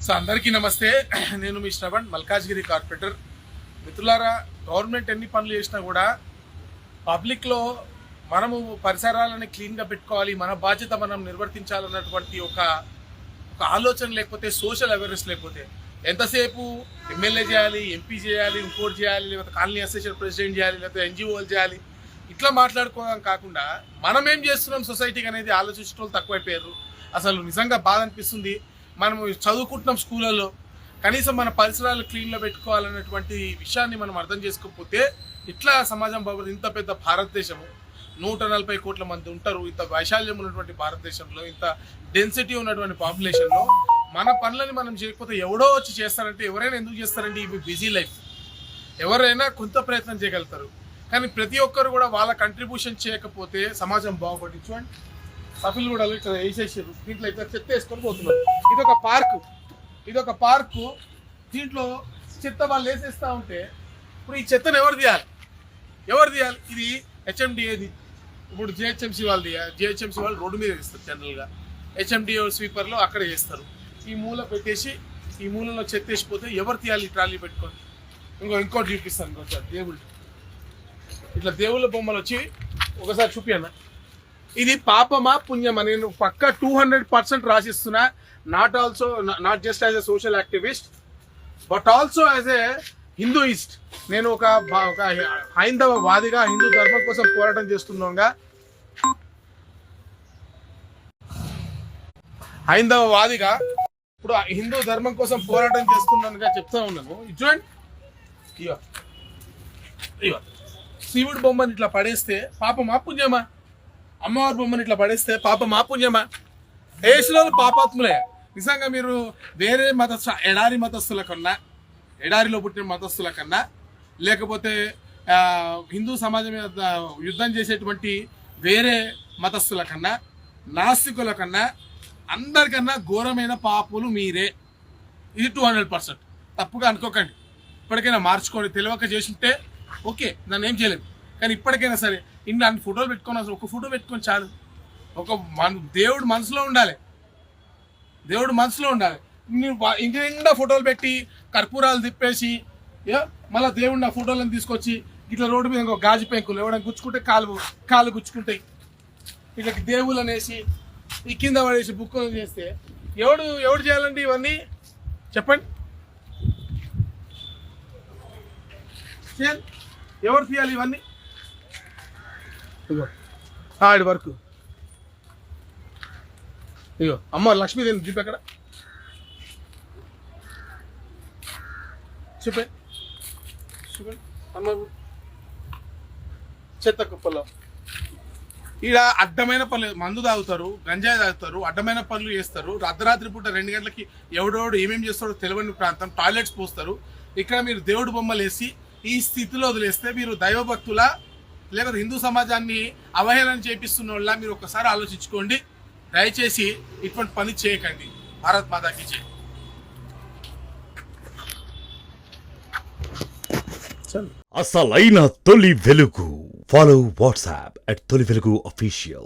So అందరికీ నమస్తే. నేను మీ శ్రవణ్, మల్కాజ్గిరి కార్పొరేటర్. మిత్రులారా, గవర్నమెంట్ ఎన్ని పనులు చేసినా కూడా పబ్లిక్లో మనము పరిసరాలని క్లీన్గా పెట్టుకోవాలి, మన బాధ్యత మనం నిర్వర్తించాలన్నటువంటి ఒక ఆలోచన లేకపోతే, సోషల్ అవేర్నెస్ లేకపోతే ఎంతసేపు ఎమ్మెల్యే చేయాలి, ఎంపీ చేయాలి, ఇంకోటి చేయాలి, లేకపోతే కాలనీ అసోసియేషన్ ప్రెసిడెంట్ చేయాలి, లేకపోతే ఎన్జిఓలు చేయాలి, ఇట్లా మాట్లాడుకోవడం కాకుండా మనం ఏం చేస్తున్నాం సొసైటీకి అనేది ఆలోచించే వాళ్ళు తక్కువైపోయారు. అసలు నిజంగా బాధ అనిపిస్తుంది. మనము చదువుకుంటున్నాం స్కూళ్ళలో, కనీసం మన పరిసరాలు క్లీన్లో పెట్టుకోవాలన్నటువంటి విషయాన్ని మనం అర్థం చేసుకోకపోతే ఇట్లా సమాజం బాబు. ఇంత పెద్ద భారతదేశము, 140 కోట్ల మంది ఉంటారు. ఇంత వైశాల్యం ఉన్నటువంటి భారతదేశంలో, ఇంత డెన్సిటీ ఉన్నటువంటి పాపులేషన్లో మన పనులని మనం చేయకపోతే ఎవడో వచ్చి చేస్తారంటే, ఎవరైనా ఎందుకు చేస్తారంటే ఇవి బిజీ లైఫ్. ఎవరైనా కొంత ప్రయత్నం చేయగలుగుతారు, కానీ ప్రతి ఒక్కరు కూడా వాళ్ళ కంట్రిబ్యూషన్ చేయకపోతే సమాజం బాగుపడి. చూడండి, సఫిల్ కూడా ఇట్లా వేసేసారు, దీంట్లో ఇట్లా చెత్త వేసుకొని పోతున్నారు. ఇదొక పార్కు, దీంట్లో చెత్త వాళ్ళు వేసేస్తూ ఉంటే ఇప్పుడు ఈ చెత్తను ఎవరు తీయాలి? ఇది హెచ్ఎండిఏది. ఇప్పుడు జిహెచ్ఎంసీ వాళ్ళు రోడ్డు మీద వేస్తారు జనరల్గా. హెచ్ఎండిఏ స్వీపర్లో అక్కడ వేస్తారు. ఈ మూల పెట్టేసి ఈ మూలలో చెత్త వేసిపోతే ఎవరు తీయాలి? ట్రాలీ పెట్టుకొని. ఇంకోటి చూపిస్తాను. ఇంకోసారి దేవుళ్ళు, ఇట్లా దేవుళ్ళ బొమ్మలు వచ్చి ఒకసారి చూపియన్న. ఇది పాపమా పుణ్యమా? నేను పక్కా 200% రాసిస్తున్నా. Not just as a social activist, but also as a Hinduist. నేను ఒక హైందవ వాదిగా, హిందూ ధర్మం కోసం పోరాటం చేస్తున్నాగా, హైందవ వాదిగా ఇప్పుడు హిందూ ధర్మం కోసం పోరాటం చేస్తున్నానుగా చెప్తా ఉన్నాను. చూడండి, ఇగో శివుడు బొమ్మని ఇట్లా పడేస్తే పాపమా పుణ్యమా? అమ్మవారి బొమ్మని ఇట్లా పడేస్తే పాపమా పుణ్యమా? వేసిన పాపాత్ములే. నిజంగా మీరు వేరే ఎడారిలో పుట్టిన మతస్థుల కన్నా, లేకపోతే హిందూ సమాజం మీద యుద్ధం చేసేటువంటి వేరే మతస్థుల కన్నా, నాస్తికుల కన్నా, అందరికన్నా ఘోరమైన పాపులు మీరే. ఇది 200%. తప్పుగా అనుకోకండి. ఇప్పటికైనా మార్చుకోండి. తెలియక చేస్తుంటే ఓకే, నన్ను ఏం చేయలేదు, కానీ ఇప్పటికైనా సరే ఇన్ని అన్ని ఫోటోలు పెట్టుకొని, అసలు ఒక ఫోటో పెట్టుకొని చాలు. దేవుడు మనసులో ఉండాలి. ఇంటి నిండా ఫోటోలు పెట్టి కర్పూరాలు తిప్పేసి మళ్ళీ దేవుడిని ఆ ఫోటోలను తీసుకొచ్చి ఇట్లా రోడ్డు మీద ఇంకో గాజు పెంకులు ఎవడని గుచ్చుకుంటే కాళ్ళు గుచ్చుకుంటాయి. ఇట్లా దేవుళ్ళు అనేసి ఈ కింద పడేసి బుక్కులు చేస్తే ఎవడు చేయాలండి ఇవన్నీ? చెప్పండి, ఎవరు తీయాలి ఇవన్నీ? ఆడి వరకు ఇగో అమ్మ లక్ష్మీదేవి చూపి, అక్కడ చూపే, అమ్మ చెత్త కుప్పలో. ఈడ అడ్డమైన పనులు, మందు తాగుతారు, గంజాయి తాగుతారు, అడ్డమైన పనులు చేస్తారు. అర్ధరాత్రి పూట 2 గంటలకి ఎవడోడు ఏమేమి చేస్తాడో తెలియని ప్రాంతం, టాయిలెట్స్ పోస్తారు. ఇక్కడ మీరు దేవుడు బొమ్మలు వేసి ఈ స్థితిలో వదిలేస్తే మీరు దైవభక్తుల, లేకపోతే హిందూ సమాజాన్ని అవహేళన చేపిస్తున్న వాళ్ళ మీరు ఒకసారి ఆలోచించుకోండి. దయచేసి ఇటువంటి పని చేయకండి. భారత్ మాతాకి జై. అసలైన తొలి వెలుగు. ఫాలో వాట్సాప్ @తొలి వెలుగు official.